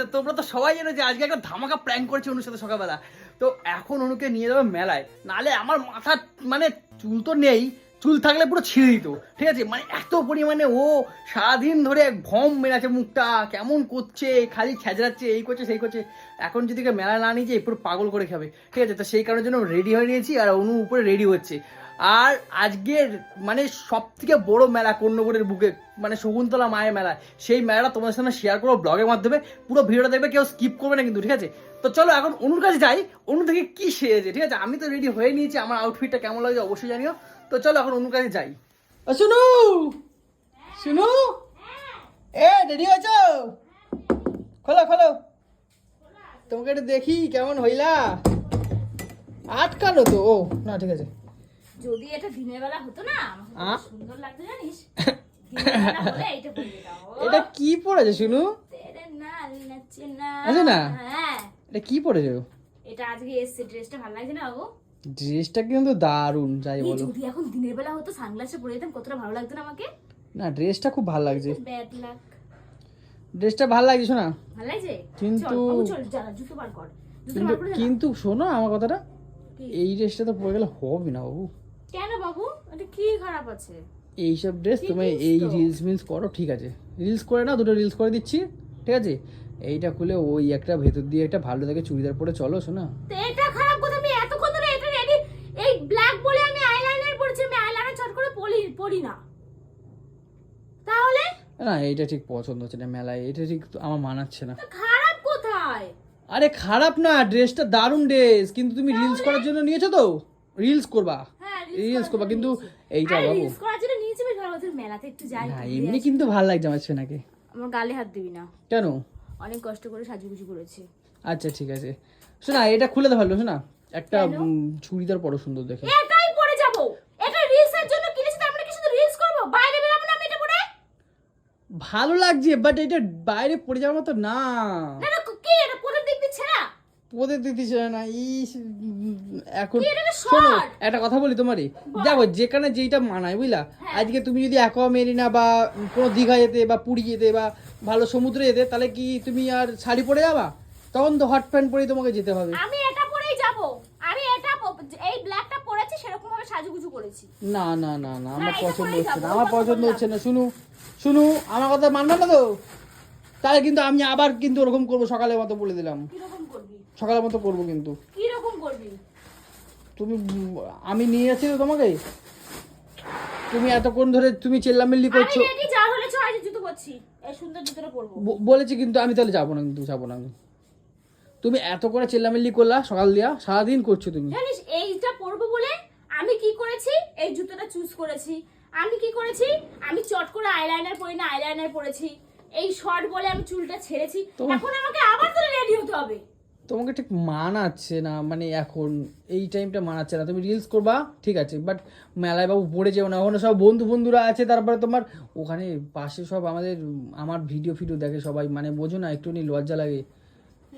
তো তোমরা তো সবাই জানো যে আজকে একটা ধামাকা প্র্যাঙ্ক করেছে অনুর সাথে সকালবেলা। তো এখন অনুকে নিয়ে যাবে মেলায়, নালে আমার মাথা মানে চুল তো নেই, চুল থাকলে পুরো ছিঁড়ে দিত। ঠিক আছে, মানে এত পরিমাণে ও সারাদিন ধরে ভম মেলাছে, মুখটা কেমন করছে, খালি খেজড়াচ্ছে, এই করছে সেই করছে। এখন যদি মেলা না নিয়ে যাই পুরো পাগল করে খাবে। ঠিক আছে, তো সেই কারণের জন্য রেডি হয়ে নিয়েছি আর অনু উপরে রেডি হচ্ছে। আর আজকের মানে সব থেকে বড় মেলা কর্ণগরের বুকে, মানে শকুন্তলা মায়ের মেলা, সেই মেলাটা তোমাদের সামনে শেয়ার করবো ব্লগের মাধ্যমে। পুরো ভিডিওটা দেখবে, কেউ স্কিপ করবে না কিন্তু। ঠিক আছে, তো চলো এখন অনুর কাছে যাই, অনু থেকে কি সেরেছে। ঠিক আছে, আমি তো রেডি হয়ে নিয়েছি, আমার আউটফিটটা কেমন লাগছে অবশ্যই জানিও। তো চলো এখন অনুর কাছে যাই। শুনু শুনু, এ রেডি হয়েছো? খোলো খোলো, তোমাকে একটু দেখি কেমন হইলা। আটকানো তো, ও না ঠিক আছে। যদি এটা দিনের বেলা হতো না আমার সুন্দর লাগতো জানিস। দিনের বেলা হলে এইটা পরে যেতাম। এটা কি পড়েছে শুনু? তেরে নাল নাচে না। আছে না? হ্যাঁ, এটা কি পড়েছে? এটা আজকে এসছে, ড্রেসটা ভালো লাগছে না বাবু? ড্রেসটা কিন্তু দারুণ, যাই বলো। যদি এখন দিনের বেলা হতো সানগ্লাসটা পরে যেতাম, কতটা ভালো লাগতো না আমাকে। না ড্রেসটা খুব ভালো লাগছে, ব্যাড লাক। ড্রেসটা ভালো লাগছে শোনা। ভালো লাগছে কিন্তু চল যা জুতো বার কর, জুতো কিন্তু বার করে কিন্তু শোনো আমার কথাটা, এই ড্রেসটা তো পরে গেলে হবে না বাবু। কেন বাবু, এটা কি খারাপ আছে? এইসব ড্রেস তুমি এই রিলস মিলস করো, ঠিক আছে, রিলস করে না, দুটো রিলস করে দিচ্ছি। ঠিক আছে, এইটা খুলে ওই একটা ভেতর দিয়ে একটা ভালো দেখে চুড়িদার পরে চলো শোনা। তো এটা খারাপ কথা? আমি এতক্ষণ ধরে এটা রেডি, এই ব্ল্যাক বলে আমি আইলাইনার পরেছি, আমি আইলাইনার চট করে পরি না তাহলে? না এইটা ঠিক পছন্দ হচ্ছে না মেলায়, এটা ঠিক আমার মানাচ্ছে না। খারাপ কোথায়? আরে খারাপ না, ড্রেসটা দারুণ ড্রেস, কিন্তু তুমি রিলস করার জন্য নিয়েছো তো, রিলস করবা, হ্যাঁ রিলস করবা, কিন্তু এইটা বাবু রিলস করার জন্য নিয়েছি, বেশ ভালো। ওদের মেলাতে একটু যাই, না এমনি কিন্তু ভালো লাগছে আমার সোনাকে। আমার গালে হাত দিবি না। কেন? অনেক কষ্ট করে সাজুগুজু করেছি। আচ্ছা ঠিক আছে শোনা, এটা খুলে দে ভালো শোনা, একটা চুড়িদার পরো সুন্দর দেখে। এটাই পরে যাব, এটা রিলসের জন্য কিনেছি, তার মানে কি শুধু রিলস করব? বাইরে বেরাবো না আমি এটা পরে? ভালো লাগছে বাট এটা বাইরে পড়ে যাওয়ার মতো না। না না, কি এটা পরে দিক দিচ্ছে না? পদে দিতেছে না এখন। কি এটা শোনো শর্ট? একটা কথা বলি তোমারই, দেখো যেখানে যেইটা মানায় বুঝলা। আজকে তুমি যদি অ্যাকোয়া মেরিনা বা কোনো দীঘা যেতে বা পুরী যেতে বা ভালো সমুদ্রে যেতে, তাহলে কি তুমি আর শাড়ি পরে যাবা? তখন তো হট প্যান্ট পরেই তোমাকে যেতে হবে। আমি এটা পরেই যাব, আমি এটা এই ব্ল্যাকটা পরেছি, সেরকম ভাবে সাজুগুজু করেছি। না না না না, আমার এটা পছন্দ পরেই হচ্ছে যাবো, না, আমার ওটা তো পছন্দ বললাম। হচ্ছে না। শুনু শুনু, আমার কথা মানবে না তো? তাহলে কিন্তু আমি আবার কিন্তু ওরকম করবো, সকালের মতো বলে দিলাম, কি রকম করবি? সকালের মতো করবো কিন্তু। কি রকম করবি? তুমি আমি নিয়ে যাচ্ছি তো তোমাকে, তুমি এতক্ষণ ধরে তুমি চেল্লামিল্লি আমি করছো। রেডি, যা হলেছো আজ জুতো পরছি, এই সুন্দর জুতোটা পরবো। বলেছি কিন্তু আমি তাহলে যাবো না, কিন্তু যাবো না আমি। তুমি এত করে চেল্লামিল্লি করলা সকাল দিয়া, সারাদিন করছো তুমি। জানিস এইটা পরবো বলে আমি কি করেছি? এই জুতোটা চুজ করেছি। আমি কি করেছি? আমি চট করে আইলাইনার পরি না, আইলাইনার পরেছি। এই শর্ট বলে আমি চুলটা ছেড়েছি, এখন আমাকে আবার তো রেডি হতে হবে। তোমাকে ঠিক মানাচ্ছে না, মানে এখন এই টাইমটা মানাচ্ছে না। তুমি রিলস করবা ঠিক আছে, বাট মেলায় বাবু পড়ে যেও না, ওখানে সব বন্ধুরা আছে, তারপরে তোমার ওখানে পাশে সব আমার ভিডিও দেখে সবাই, মানে বোঝো না, একটুখানি লজ্জা লাগে।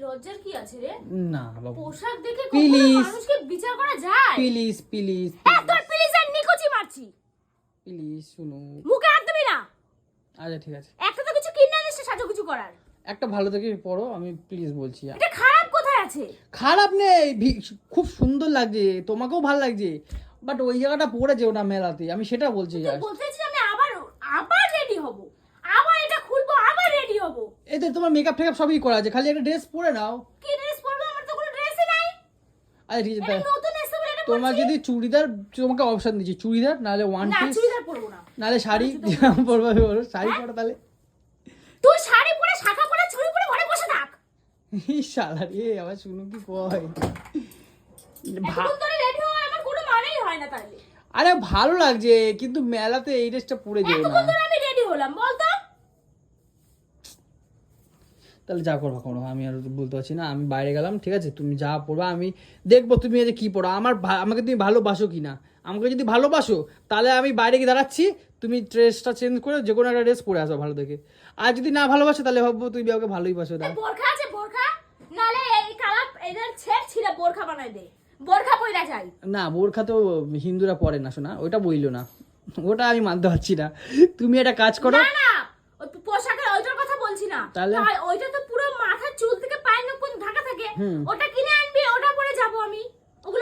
লজ্জার কি আছে রে? না বাবু পোশাক দেখে কখনো প্লিজ মানুষকে বিচার করা যায়? প্লিজ প্লিজ তোর প্লিজ আর নিকুচি মারছি, প্লিজ শুনো। মুখে হাত দিবি না। আচ্ছা ঠিক আছে, একটা তো কিছু কিনে আনিস সাজুগুজু করার। একটা ভালো থেকে পড়ো, আমি প্লিজ বলছি। এটা খারাপ কোথায় আছে? খারাপ নেই, খুব সুন্দর লাগছে, তোমাকেও ভালো লাগছে, বাট ওই জায়গাটা পড়ে যেও না মেলাতে, আমি সেটা বলছি। তুই বলতেছিস আমি আবার রেডি হব, আবার এটা খুলবো, আবার রেডি হব? এতে তোমার মেকআপ টেকআপ সবই করা আছে, খালি একটা ড্রেস পরে নাও। কি ড্রেস পরবো? আমার তো কোনো ড্রেসই নাই। আরে ঠিক আছে, এটা নতুন এসে বলে এটা তোমার যদি চুড়িদার, তোমাকে অপশন দিচ্ছি, চুড়িদার নাহলে ওয়ান না, পিস, চুড়িদার পরবো না। নাহলে শাড়ি পরবে, শাড়ি পরো তাহলে। তুই শাড়ি পরে, শাখা পরে, চুড়ি পরে ঘরে বসে থাক। শালা রে, আবার শুনো কি কয়। এখন তোরে রেডি হওয়া আমার কোনো মানেই হয় না তাহলে। আরে ভালো লাগছে, কিন্তু মেলাতে এই ড্রেসটা পরে যেও না। এতক্ষণ ধরে আমি রেডি হলাম, বল তো? তাহলে যা করবা করো, আমি আর বলতে পারছি না, আমি বাইরে গেলাম। ঠিক আছে, তুমি যা পড়বা আমি দেখবো, তুমি আজ কি পড়ো, আমাকে তুমি ভালোবাসো কি না। আমাকে যদি ভালোবাসো তাহলে আমি বাইরে গিয়ে দাঁড়াচ্ছি, তুমি ড্রেসটা চেঞ্জ করে যে কোনো একটা ড্রেস পরে আসো ভালো দেখে। আর যদি না ভালোবাসো তাহলে ভাববো তুমি আমাকে ভালোই বাসো না। বোরখা আছে, বোরখা, নালে এই কালা এদের ছিঁড়ে বোরখা বানাই দে, বোরখা পইরা যাই। না বোরখা তো হিন্দুরা পরে না শোনা, ওটা বইলো না, ওটা আমি মানতে পারছি না। তুমি একটা কাজ করো না না, ওই পোশাকের ওইটার কথা বলছি না, তাহলে ওইটা তো পুরো মাথা চুল থেকে পায়ের নখ পর্যন্ত ঢাকা থাকে, ওটা কিনে আনবি, ওটা পরে যাব আমি।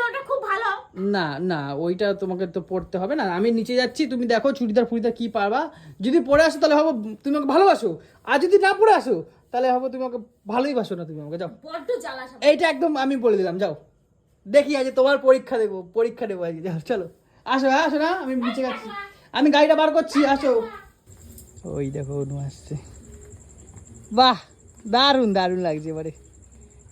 ওটা খুব ভালো। না না, ওইটা তোমাকে তো পড়তে হবে না। আমি নিচে যাচ্ছি, তুমি দেখো চুড়িদার ফুড়িদার কি পারবা। যদি পরে আসো তাহলে হবে তুমি আমাকে ভালোবাসো, আর যদি না পরে আসো তাহলে হবে তুমি আমাকে ভালোই বাসো না। তুমি আমাকে যাও, বড্ড জ্বালা সব। এইটা একদম আমি বলে দিলাম। যাও, দেখি আজ তোমার পরীক্ষা দেবো আজকে। যাও চলো, আসো আসো না, আমি নিচে যাচ্ছি, আমি গাড়িটা বার করছি, আসো। ওই দেখো অনু আসছে, বাহ দারুণ দারুণ লাগছে এবারে।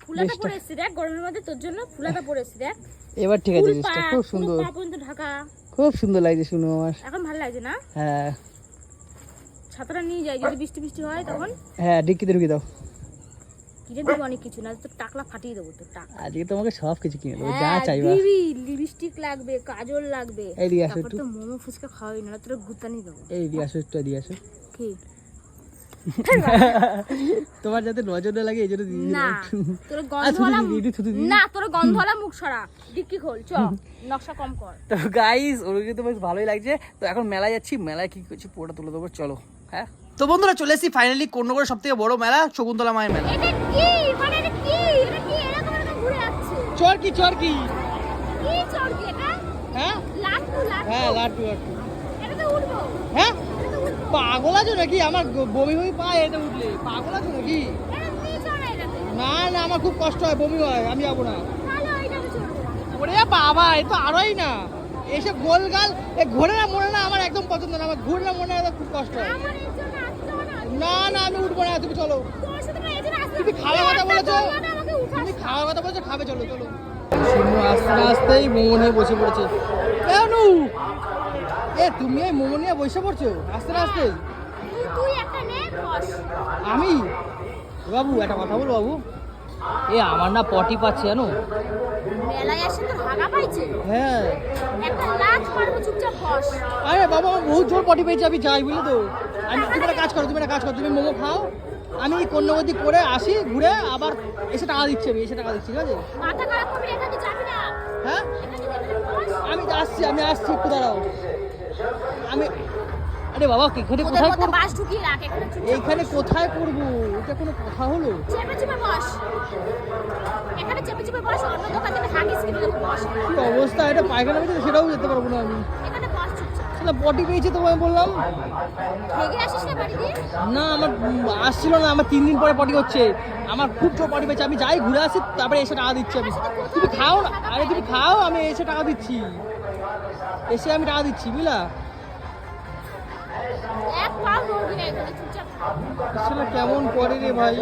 ফুলাটা পরে এসেছি দেখ, গরমের মধ্যে তোর জন্য ফুলাটা পরে এসেছি দেখ। এবার ঠিক আছে, জিনিসটা খুব সুন্দর, পা পর্যন্ত ঢাকা, খুব সুন্দর লাগছে শুনো আমার। এখন ভালো লাগছে না? হ্যাঁ ছাতাটা নিয়ে যাই, যদি বৃষ্টি বৃষ্টি হয় তখন। হ্যাঁ, ডিক্কিতে ঢুকিয়ে দাও। কিনে দেবো অনেক কিছু, না তো টাকলা ফাটিয়ে দেবো তোর টাক। আজকে তোমাকে সব কিছু কিনে দেবো, যা চাইবা। লিপস্টিক লাগবে, কাজল লাগবে, এই দিয়ে আসো তারপর একটু, তো মোমো ফুচকা খাওয়াই না, তোর গুতানি দেবো। এই দিয়ে আসো একটু, দিয়ে আসো। কি তোমার যাতে নজর না লাগে এই জন্য দিয়ে না, দিলাম। তোর গন্ধওয়ালা থুতু দিই। না, তোর গন্ধওয়ালা মুখ সরা, ডিক্কি খোল, চ নকশা কম কর। তো গাইস, ওরকে তো বেশ ভালোই লাগছে। তো এখন মেলায় যাচ্ছি, মেলায় কি করছি পুরোটা তুলে দেবো, চলো। হ্যাঁ তো বন্ধুরা, চলে এসেছি ফাইনালি কোন্নগরের সব থেকে বড় মেলা, শকুন্তলা মায়ের মেলা। এটা কি মানে, এটা কি এরকম এরকম ঘুরে যাচ্ছে? চরকি চরকি, কি চড়কি এটা? হ্যাঁ লাট্টু লাট্টু, হ্যাঁ লাট্টু লাট্টু। এটা তো উঠবো, হ্যাঁ এটা তো উঠবো। পাগল আছো নাকি? আমার বমি বমি পায় এটা উঠলে, পাগল আছো নাকি? এটা নিয়ে চড়া এটাতে। না না, আমার খুব কষ্ট হয়, বমি হয়, আমি যাবো না। তাহলে ওইটাতে চড়বো। ওরে বাবা, এ তো আরোই না, এসে গোলগাল এ ঘোরে না মনে না, আমার একদম পছন্দ না, আমার ঘুরে না মনে হয়, খুব কষ্ট হয়। আমার এর জন্য আসতে হবে না। না না, আমি উঠবো না, তুমি চলো। তোর সাথে না, এর জন্য আসতে তুমি হবে। খাওয়ার কথা বলেছো, দরকার আমাকে উঠাস। তুমি খাওয়ার কথা বলেছো, খাবে, চলো চলো। শুনো, আস্তে আস্তেই মোমো নিয়ে বসে পড়েছে। কেন এ তুমি এই মোমো নিয়ে বসে পড়ছো আস্তে আস্তে? তুই একটা নে, বস। আমি বাবু একটা কথা বল বাবু, এ আমার না পটি পাচ্ছে জানো। মেলায় আসে তো হাগা পাইছে, হ্যাঁ, একটা লাচ মারবো, চুপচাপ বস। আরে বাবা, আমার বহুত জোর পটি পেয়েছে, আমি যাই বুঝলি তো। তুমি একটা কাজ করো, তুমি মোমো খাও, আমি কন্যাবতী করে আসি, ঘুরে আবার এসে টাকা দিচ্ছি, আমি এসে টাকা দিচ্ছি, ঠিক আছে? মাথা খারাপ করবি, এখানে যাবি না। হ্যাঁ, এখানে বস। আমি আসছি একটু দাঁড়াও। আমি আরে বাবা, এখানে ওদের কোথায় মধ্যে করবো? বাস ঢুকিয়ে রাখ, এখানে চুপচাপ এইখানে কোথায় করবো? এটা কোনো কথা হলো? চেপে চেপে বস। এখানে চেপে চেপে বস, অন্য দোকান থেকে হাগিস কিনে দেবো, বস। কি অবস্থা, এটা পায়খানা পেয়েছে, সেটাও যেতে পারবো না আমি। এখানে বস চুপচাপ। সেটা পটি পেয়েছে তোমায় বললাম হেগে আসিস না বাড়ি দিয়ে? না, আমার আসছিল না, আমার 3 দিন পরে পটি হচ্ছে, আমার খুব জোর পটি পেয়েছে, আমি যাই ঘুরে আসি, তারপরে এসে টাকা দিচ্ছি আমি। তুমি খাও না, আরে তুমি খাও, আমি এসে টাকা দিচ্ছি, এসে আমি টাকা দিচ্ছি, বুঝলা? এক পাও নড়বি না, এখানে চুপচাপ থাক। আসলে কেমন করে রে ভাই,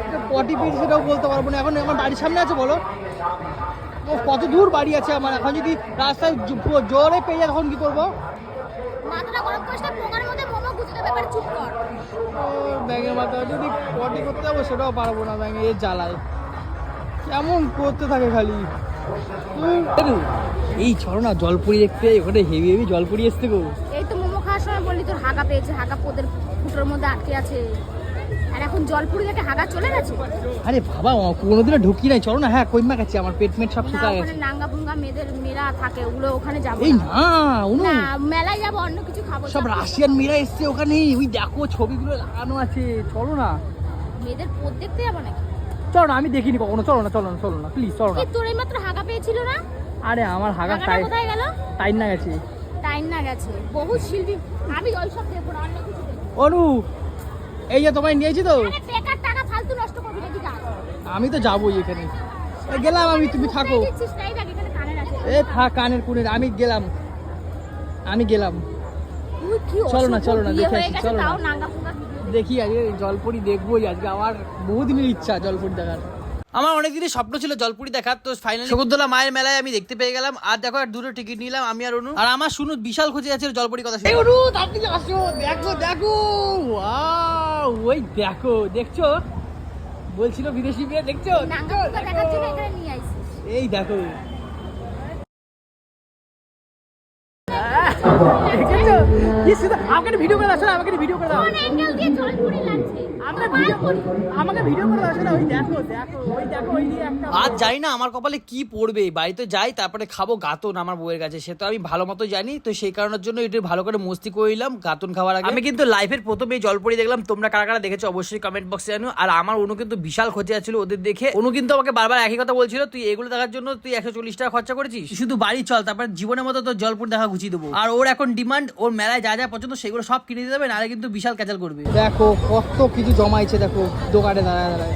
এটা পটি পেয়েছে সেটাও বলতে পারবো না। এখন আমার বাড়ির সামনে আছে, বলো ও কত দূর বাড়ি আছে আমার, এখন যদি রাস্তায় জোরে পেয়ে যায় তখন কি করবো? মাথাটা গরম করিস না, পোঙার মধ্যে মোমো গুঁজে দেবে, এবারে চুপ কর। ব্যাঙের মাথা, যদি পটি করতে যাবো সেটাও পারবো না, ব্যাঙে এর জ্বালায় কেমন করতে থাকে খালি। এই চলো না জলপুরি দেখতে, ওখানে হেভি হেভি জলপুরি এসছে গো। এই তো মোমো খাওয়ার সময় বললি তোর হাগা পেয়েছে, হাগা পোদের ফুটোর মধ্যে আটকে আছে, আর এখন জলপুরি থেকে হাগা চলে গেছে। আরে বাবা, কোনোদিনও ঢুকি নাই, চলো না। হ্যাঁ, কইমা গেছে, আমার পেট সব না, শুকা ওখানে গেছে। নাঙ্গা ভুঙ্গা মেয়েরা থাকে, ওগুলো ওখানে যাবো এই না। না অনু, না, মেলায় যাবো, অন্য কিছু খাবো। সব রাশিয়ান মেয়েরা এসছে ওখানে, ওই দেখো ছবিগুলো লাগানো আছে, চলো না। মেয়েদের পোদ দেখতে যাবো নাকি? চলো না, আমি দেখিনি কখনো, চলো না প্লিজ, চলো না। কি তোর এই মাত্র হাগা পেয়েছিল না? আরে আমার হাগা হাগাটা কোথায় গেল? টাইম না গেছে। টাইম না গেছে, বহু শিল্পী। আমি ওই সব দেখবো না, অন্য কিছু দেখবো। অনু, এই যে তোমায় নিয়েছি তো, আরে বেকার টাকা ফালতু নষ্ট করবি নাকি? যা। আমি তো যাবোই এখানে। এই গেলাম আমি, তুমি থাকো। এই দেখছিস না, এই দেখ, এখানে কানের আছে। এ থাক, কানের কুনের, আমি গেলাম। তুই কি চলো না, অসভ্য, চলো না, বিয়ে দেখে হয়ে আসি, গেছে, চলো না। তাও নাঙ্গা ফুঙ্গা ভিডিও দেখি আজকে জলপুরি দেখবোই, আজকে আমার বহুদিনের ইচ্ছা জলপুরি দেখার। আমার অনেক দিনের স্বপ্ন ছিল জলপুরি দেখার, তো ফাইনালি শকুন্তলা মায়ের মেলায় আমি দেখতে পেয়ে গেলাম। আর দেখো, আর দুটো টিকিট নিলাম আমি আর অনু, আর আমার শুনু বিশাল খুঁজে যাচ্ছে জলপুরি কথা। অনু তাড়াতাড়ি আসো, দেখো ওয়াও, ওই দেখছো বলছিল বিদেশি মেয়ে, দেখছো নাঙ্গা ফুঙ্গা দেখার জন্য এখানে নিয়ে আইছিস। এই দেখো, আমাকে ভিডিও করে দাও, আমাকে ভিডিও করে দাও। কোন অ্যাঙ্গেল দিয়ে জলপুরি লাগছে? আমরা বার করি। আমাকে ভিডিও করে আসে না, ওই দেখো ওই দিয়ে একটা আজ জানি না আমার কপালে কি পড়বে। বাড়িতে যাই তারপরে খাবো গাতন আমার বউয়ের কাছে, সে তো আমি ভালো মতো জানি। তো সেই কারণের জন্য এটা ভালো করে মস্তি করে নিলাম গাতন খাওয়ার আগে। আমি কিন্তু লাইফের প্রথমে জলপরি দেখলাম, তোমরা কারা কারা দেখেছো অবশ্যই কমেন্ট বক্সে জানো। আর আমার অনু কিন্তু বিশাল খোঁজে ছিল ওদের দেখে। অনু কিন্তু আমাকে বারবার একই কথা বলছিল, তুই এগুলো দেখার জন্য তুই 140 টাকা খরচা করেছিস, শুধু বাড়ি চল তারপর জীবনের মতো তোর জলপুর দেখা গুছিয়ে দেবো। আর ওর এখন ডিমান্ড, ওর মেলায় যা যা পছন্দ সেগুলো সব কিনে দিতে হবে, নাহলে কিন্তু বিশাল ক্যাচাল করবে। দেখো কত কিছু জমাইছে, দেখো দোকানে দাঁড়ায় দাঁড়ায়।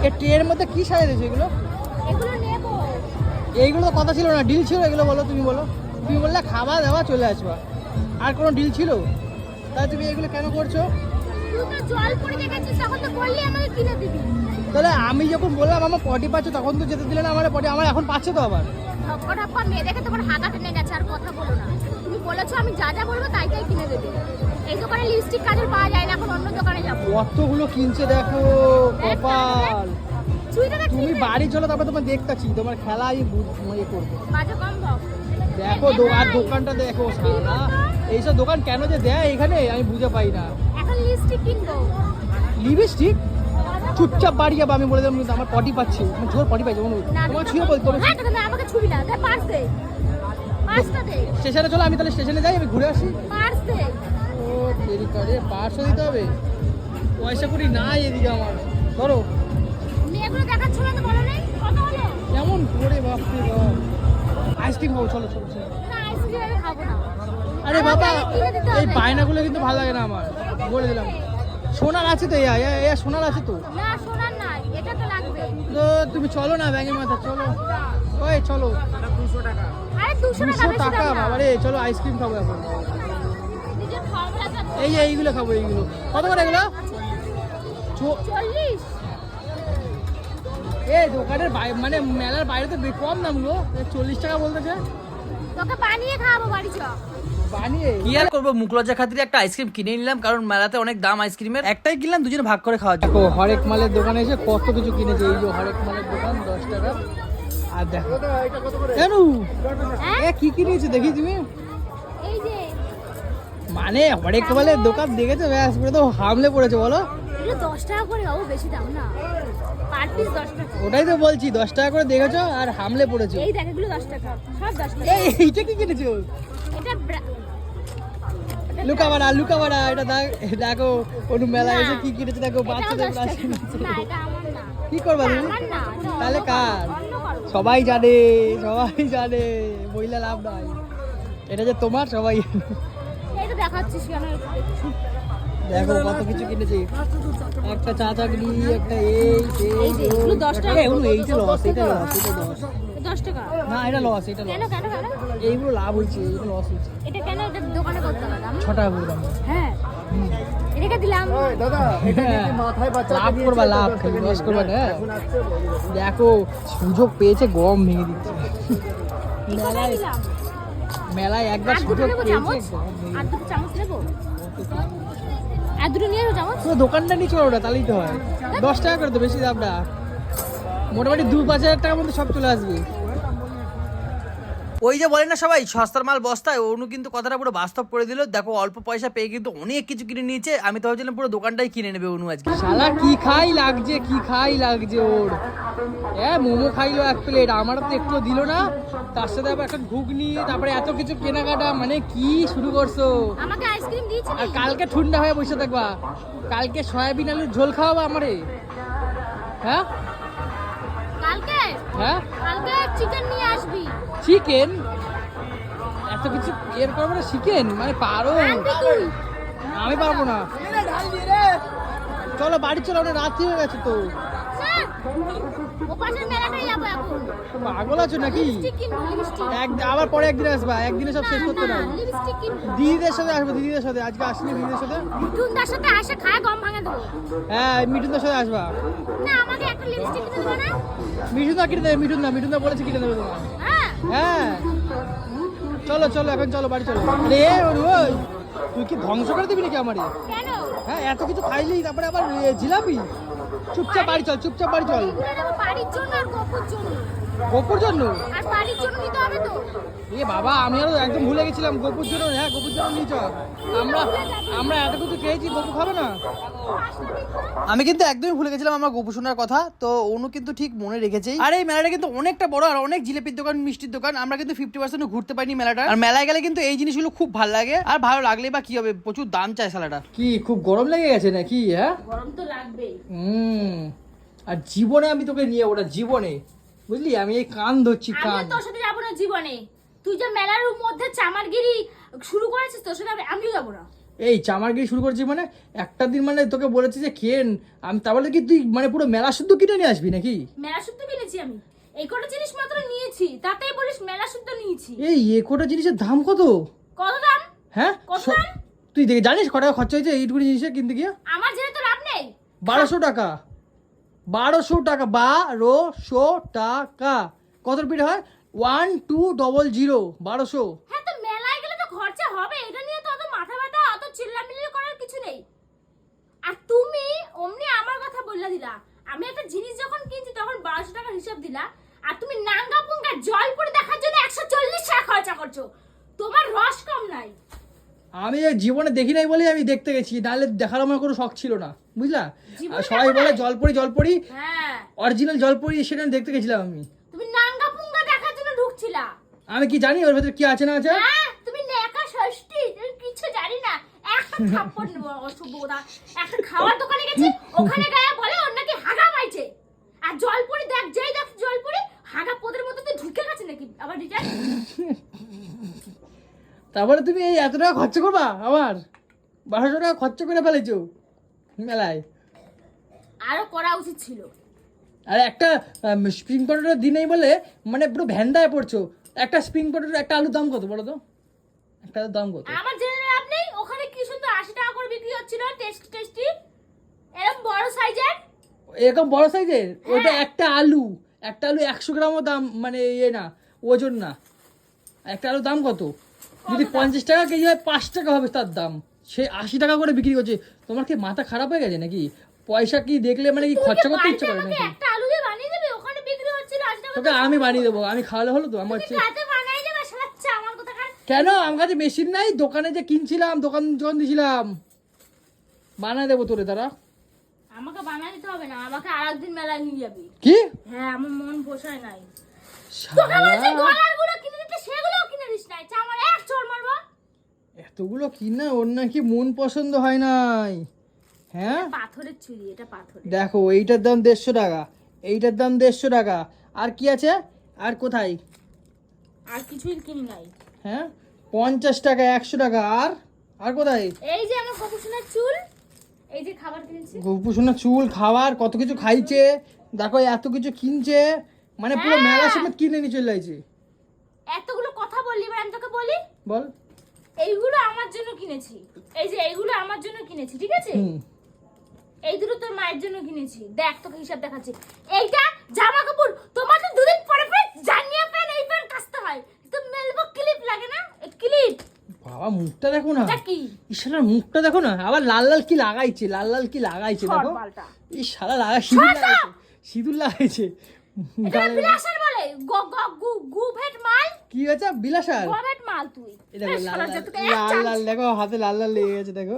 এই ট্রেনের মধ্যে কি সাজাই দিয়েছো এগুলো? এগুলো নেব। এইগুলো তো কথা ছিল না, ডিল ছিল এগুলো। বলো তুমি বলো, তুমি বললে খাওয়া দাওয়া চলে আসবা, আর কোনো ডিল ছিল? তাই তুমি এগুলো কেন করছো? তুই তো জল পড়ে গেছিস, তখন তো বললি আমাকে কিনে দিবি। তাহলে আমি যখন বললাম আমার পটি পাচ্ছে তখন তো যেতে দিলে না আমার পটি, আমার এখন পাচ্ছে তো আবার। ঠক্কর ঠক্কর মেয়ে দেখে তোমার হাতা টেনে গেছে, আর কথা বলো না। তুমি বলেছো আমি যা যা বলবো তাই তাই কিনে দেবে। এই দোকানে লিপস্টিক কাজল পাওয়া যায় না, এখন অন্য দোকানে যাবো। কতগুলো কিনছে দেখো, কপাল। তুমি বাড়ি চলো, তারপর তোমার দেখতেছি তোমার খেলা আমি ইয়ে করবো। বাজে কম দাও। দেখো আর দোকানটা দেখো সারা, এইসব দোকান কেন যে দেয় এখানে আমি বুঝে পাই না। এখন লিপস্টিক কিনবো। লিপস্টিক? চুপচাপ বাড়ি যাবো, আমি বলে দিলাম কিন্তু আমার পটি পাচ্ছে, আমার জোর পটি পাচ্ছে। তোমার ছুঁয়ে বলতো হ্যাঁ তো আমাকে ছুবি না, দে পার্স দে, পার্সটা দে। স্টেশনে চলো, আমি তাহলে স্টেশনে যাই, আমি ঘুরে আসি। পার্স দে। ও দেরি করে পার্সও দিতে হবে, পয়সা করি নাই এদিকে আমার। ধরো মেয়েগুলো দেখাচ্ছিল তো, বলো নাই কত হলো? কেমন করে বাপরে বাপ। আইসক্রিম খাবো, চলো চলো চলো। না আইসক্রিম আমি খাবো না। আরে বাবা কিনে দিতে হবে। এই বায়নাগুলো কিন্তু ভালো লাগে না আমার, বলে দিলাম। সোনার আছে তো, সোনার আছে তো। না সোনার নাই, এটা তো লাগবে। তো তুমি চলো না ব্যাঙের মাথা, চলো ওই চলো। আরে 200 টাকা 200 বেশি টাকা দাম না। বাবারে, চলো আইসক্রিম খাবো এখন। নিজের খাওয়া যাবে। এই যে এইগুলো খাবো, এইগুলো কত করে এগুলো? 40। এই দোকানের মানে মেলার বাইরে তো কম দাম গো, 40 টাকা বলতেছে। তোকে বানিয়ে খাওয়াবো, বাড়ি চ। কি আর করবো, মুখ লজ্জা খাতিরে একটা আইসক্রিম কিনে নিলাম, কারণ মেলাতে অনেক দাম আইসক্রিমের। একটাই কিনলাম, দুজনে ভাগ করে খাওয়া। দেখো হরেক মালের দোকানে এসে কত কিছু কিনেছে। এই যে হরেক মালের দোকান 10 টাকা। আর দেখো কেন কি কিনেছে দেখি তুমি? এই যে মানে হরেক মালের দোকান দেখেছো, ব্যাস পুরো তো হামলে পড়েছে। বলো এগুলো 10 টাকা করে, বাবু বেশি দাম না, পার পিস 10 টাকা। ওটাই তো বলছি, 10 টাকা করে দেখেছো আর হামলে পড়েছে। এই দেখ এগুলো 10 টাকা, সব 10 টাকা। এইটা কি কিনেছো? এটা লুকাবাড়া এটা দেখো অনু মেলা এসে কি কিনেছে দেখো, বাচ্চাদের না, এটা আমার না। কি করবা তুমি? আমার না, এটা তাহলে কার? অন্য কারো। সবাই জানে মহিলা লাভ নাই, এটা যে তোমার সবাই। এটা দেখাচ্ছিস কেন? দেখো কত কিছু কিনেছে, একটা চা চাকরি, একটা এই যে এগুলো 10 টাকা। এইটা লস, এটা 10 টাকা না, এটা লস, এটা কেন লস। কেন কেন? এইগুলো লাভ হয়েছে, এইগুলো লস হয়েছে। এটা কেন? এটা দোকানে করতে হবে দাম। 6 টাকা করে দাম। হ্যাঁ এটাকে দিলাম। লাভ করবা, লাভ খালি লস করবা না। দেখো সুযোগ পেয়েছে, গম ভেঙে দিচ্ছে। কোথায় দিলাম? মেলায় একবার আর দুটো সুযোগ নেবো পেয়েছে, চামচ? গম ভেঙে আর দুটো চামচ নেবো? আর দুটো নিয়ে যাবো চামচ? পুরো দোকানটা নিয়ে চলো, ওটা তাহলেই তো হয়। 10 টাকা করে তো বেশি দামটা, মোটামুটি 2-5 হাজার টাকার মধ্যে সব চলে আসবে। ওই যে বলে না সবাই সস্তার মাল বস্তায়, অনু কিন্তু কথাটা পুরো বাস্তব করে দিল। দেখো অল্প পয়সা পেয়ে কিন্তু অনেক কিছু কিনে নিয়েছে। আমি তো ভাবছিলাম পুরো দোকানটাই কিনে নেবে অনু আজকে। শালা কি খাই লাগছে ওর। মোমো খাইলো 1 প্লেট, আমার তো একটু দিল না। তার সাথে আবার একটা ঘুগনি, তারপরে এত কিছু কেনাকাটা, মানে কি শুরু করছো? আমাকে আইসক্রিম দিয়েছিস? আর কালকে ঠান্ডা হয়ে বসে থাকবা, কালকে সয়াবিন আলুর ঝোল খাওয়াবা আমারে। হ্যাঁ কালকে হ্যাঁ কালকে চিকেন নিয়ে আসবি। চিকেন? এত কিছু এর করবো না, চিকেন মানে পারো? আনবি তুই? আমি পারবো না। চলো বাড়ি চলো, অনেক রাত্রি হয়ে গেছে তো। স্যার ও পাশের মেলাটাই যাবো এখন। পাগল আছো নাকি? লিপস্টিক কিনবো, লিপস্টিক। আবার পরে একদিন আসবা, একদিনে সব শেষ করতে না। লিপস্টিক কিনবো। দিদিদের সাথে আসবো, দিদিদের সাথে। আজকে আসিনি দিদিদের সাথে। টুন্দার সাথে আসে খায় গম ভাঙে দেবো। হ্যাঁ মিঠুনদার সাথে আসবা। না আমাকে একটা লিপস্টিক কিনে দেবে না? মিঠুনদা কিনে দেবে, মিঠুনদা বলেছে কিনে দেবে তোমার। হ্যাঁ হ্যাঁ চলো এখন চলো বাড়ি চলো। রে ওই তুই কি ধ্বংস করে দিবি নাকি আমারে? কেন? হ্যাঁ এত কিছু খাইলি, তারপরে আবার জিলাপি। চুপচাপ বাড়ি চল। এগুলো দেবো বাড়ির জন্য আর গপুর জন্য। গোপুর জন্য? আর বাড়ির জন্য নিতে হবে তো। এ বাবা, আমি আরো একদম ভুলে গেছিলাম গোপুর জন্য। হ্যাঁ, গোপুর জন্য নিয়ে চল। আমরা আমরা এত কিছু খেয়েছি, গোপু খাবে না? আমি কিন্তু একদমই ভুলে গেছিলাম আমার গোপু শোনার কথা, তো অনু কিন্তু ঠিক মনে রেখেছেই। আর এই মেলাটা কিন্তু অনেকটা বড়, আর অনেক জিলিপির দোকান, মিষ্টির দোকান। আমরা কিন্তু 50% ঘুরতে পারিনি মেলাটা। আর মেলায় গেলে কিন্তু এই জিনিসগুলো খুব ভালো লাগে, আর ভালো লাগলে বা কি হবে, প্রচুর দাম চায় সালাটা। কি খুব গরম লেগে গেছে নাকি? হ্যাঁ, গরম তো লাগবেই। আর জীবনে আমি তোকে নিয়ে ওটা, জীবনে বুঝলি, আমি এই কান ধরছি, আমি কান। তোর সাথে যাবো না জীবনে। তুই যে মেলার মধ্যে চামারগিরি শুরু করেছিস, তোর সাথে আমিও যাবো না। এই চামারগিরি শুরু করছি মানে? একটা দিন মানে তোকে বলেছি যে কেন, আমি তা বলে কি তুই মানে পুরো মেলা শুদ্ধ কিনে নিয়ে আসবি নাকি? মেলা শুদ্ধ কিনেছি আমি, এই কটা জিনিস মাত্র নিয়েছি, তাতেই বলিস মেলা শুদ্ধ নিয়েছি? এই একটা জিনিসের দাম কত? কত দাম? হ্যাঁ, কত দাম? তুই দেখে জানিস কত টাকা খরচা হয়েছে এইটুকু জিনিসে কিনতে গিয়ে? আমার জেনে তো লাভ নেই। 1200 টাকা। 1200 টাকা, 1200 টাকা। কত পিঠ হয়? 1200, 1200। হ্যাঁ, তো মেলায় গেলে তো খরচা হবে, এটা নিয়ে তো অত মাথা ব্যথা, অত চিল্লামিল্লি করার কিছু নেই। আর তুমি অমনি আমার কথা বললা দিলা। আমি একটা জিনিস যখন কিনছি তখন 1200 টাকার হিসাব দিলা, আর তুমি নাঙ্গা পুঙ্গা জলপুরি দেখার জন্য 140 টাকা খরচা করছো। তোমার রস কম নাই। আমি এই জীবনে দেখি নাই বলে আমি দেখতে গেছি, নাহলে দেখার আমার কোনো শখ ছিল না, বুঝলা? জীবনে আর সবাই দেখো বলে নাই? জলপরি, হ্যাঁ, অরিজিনাল জলপরি, সেখানে দেখতে গেছিলাম আমি। তুমি নাঙ্গা পুঙ্গা দেখার জন্য ঢুকছিলা। আমি কি জানি ওর ভেতরে কি আছে না আছে? হ্যাঁ, তুমি নেকা ষষ্ঠী, তুমি কিছু জানি না। একটা থাপ্পড় নেবো অসভ্যতা। একটা খাওয়ার দোকানে গেছি, ওখানে গায়ে বলে ওর নাকি হাগা পাইছে। আর জলপুরি দেখ, যেই দেখ জলপুরি হাগা পোদের মতো তুই ঢুকে গেছে নাকি আবার রিটার্ন? তারপরে তুমি এই এত টাকা খরচা করবা? আমার 1200 টাকা খরচা করে ফেলেছো মেলায়। আরো করা উচিত ছিল। আর একটা স্প্রিং পটেটো দিনেই বলে মানে পুরো ভ্যান্ডায় পড়ছো। একটা স্প্রিং পটেটো, একটা আলুর দাম কত বলো তো? একটা আলুর দাম কত? আমার জেনে লাভ নেই। ওখানে কি সুন্দর 80 টাকা করে বিক্রি হচ্ছিল, টেস্টি এরকম বড় সাইজের। এরকম বড় সাইজের? ওটা একটা আলু 100 গ্রামও দাম, মানে ইয়ে না, ওজন না। একটা আলুর দাম কত? যদি 50 টাকা কেজি হয়, 5 টাকা হবে তার দাম। সে 80 টাকা করে বিক্রি করছে। তোমার কি মাথা খারাপ হয়ে গেছে নাকি? পয়সা কি দেখলে মানে কি খরচা করতে ইচ্ছে করে নাকি? একটা আলু দিয়ে বানিয়ে দেবে, ওখানে বিক্রি হচ্ছিল 80 টাকা। তোকে আমি বানিয়ে দেবো, আমি খাওয়ালে হলো তো আমার। তুই রাতে বানাই দেবে সাচ্চা আমার কথা কার? কেন? আমার কাছে মেশিন নাই, দোকানে যে কিনছিলাম, দোকান দিয়েছিলাম, বানায় দেবো তোরে তারা। আমাকে বানাই দিতে হবে না, আমাকে আরেকদিন মেলায় নিয়ে যাবি। কি? হ্যাঁ, আমার মন পোষায় নাই। শালা, তোকে বলছি গলারগুলো কিনে দিতে, সেগুলোও কিনে দিস নাই। আমার এক চড় মারবো। এতগুলো কিনা ওর নাকি মন পছন্দ হয় নাই। হ্যাঁ, পাথরের চুড়ি, এটা পাথরের। দেখো এইটার দাম 150 টাকা, এইটার দাম 150 টাকা। আর কি আছে? আর কোথায়? আর কিছুই কিনি নাই। হ্যাঁ, 50 টাকা, 100 টাকা। আর আর কোথায়? এই যে আমার কপুসোনার চুল, এই যে খাবার কিনেছি। গোপুসোনা চুল, খাবার, কত কিছু খাইছে। দেখো এত কিছু কিনছে, মানে পুরো হ্যাঁ। মেলা সমেত কিনে নিয়ে চলে যাইছে। এতগুলো কথা বললি, এবার আমি তোকে বলি, বল। এইগুলো আমার জন্য কিনেছি। এই যে এইগুলো আমার জন্য কিনেছি, ঠিক আছে? হুম। এই দুটো তোর মায়ের জন্য কিনেছি। দেখ তোকে হিসাব দেখাচ্ছি। এইটা জামা কাপড় তোমার তো দুদিন পরে পরে জানিয়ে প্যান এই প্যান কাচতে হয়, তো মেলবো ক্লিপ লাগে না? ক্লিপ। বাবা মুখটা দেখো না, এটা কি? ইশালার মুখটা দেখো না, আবার লাল লাল কি লাগাইছে, লাল লাল কি লাগাইছে দেখো। পাল্টা। এই শালা সিঁদুর লাগাইছে, সিঁদুর লাগাইছে এটা গালে। বিলাসার বলে, গো গো গু গু ভেট মাল। কি হয়েছে? বিলাসার? গো ভেট মাল তুই। এই দেখো এই লাল শালা লাল, যতকে এক লাল চামচ। লাল দেখো, হাতে লাল লাল লেগে গেছে দেখো।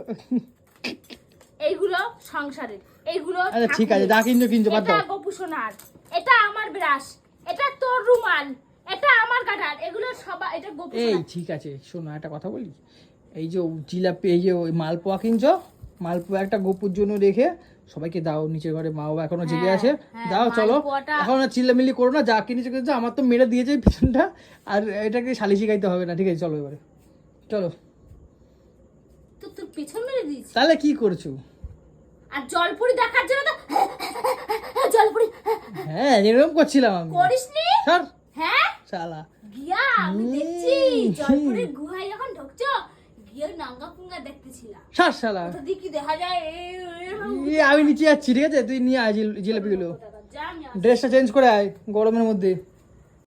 এইগুলো সংসারের, এইগুলো আচ্ছা ঠিক আছে, যা কিনছো কিনছো, বাদ এটা দাও। গোপুসোনার, এটা আমার ব্রাশ, এটা তোর রুমাল, এটা আমার কাটার, এগুলো সবাই, এটা এই গোপুসোনার। ঠিক আছে, শোনো একটা কথা বলি। এই যে জিলাপি, এই যে ওই মালপোয়া কিনছো, মালপোয়া একটা গোপুর জন্য রেখে সবাইকে দাও। নিচের ঘরে মা বাবা এখনো জেগে আছে, হ্যাঁ, দাও। চলো মালপোয়াটা- এখন আর চিল্লামিল্লি করো না, যা কিনেছো কিনেছো, আমার তো মেরে দিয়েছে এই পিছনটা। আর এটাকে শালি শিখাইতে হবে না, ঠিক আছে? চলো এবারে চলো। তো তোর পেছন মেরে দিয়েছি। তাহলে কি করছো? আর জলপুরি দেখার জন্য তো জলপুরি হ্যাঁ, এরকম করছিলাম আমি। করিসনি? স্যার হ্যাঁ, শালা, গিয়া আমি দেখছি জলপুরির গুহায় যখন ঢুকছো, গিয়ে নাঙ্গা পুঙ্গা দেখতেছিলাম। স্যার শালা, ওটা দিয়ে কি দেখা যায়? আমি নিচে যাচ্ছি, ঠিক আছে? তুই নিয়ে আয় জিলাপিগুলো। যা আমি ড্রেসটা চেঞ্জ করে আয় গরমের মধ্যে।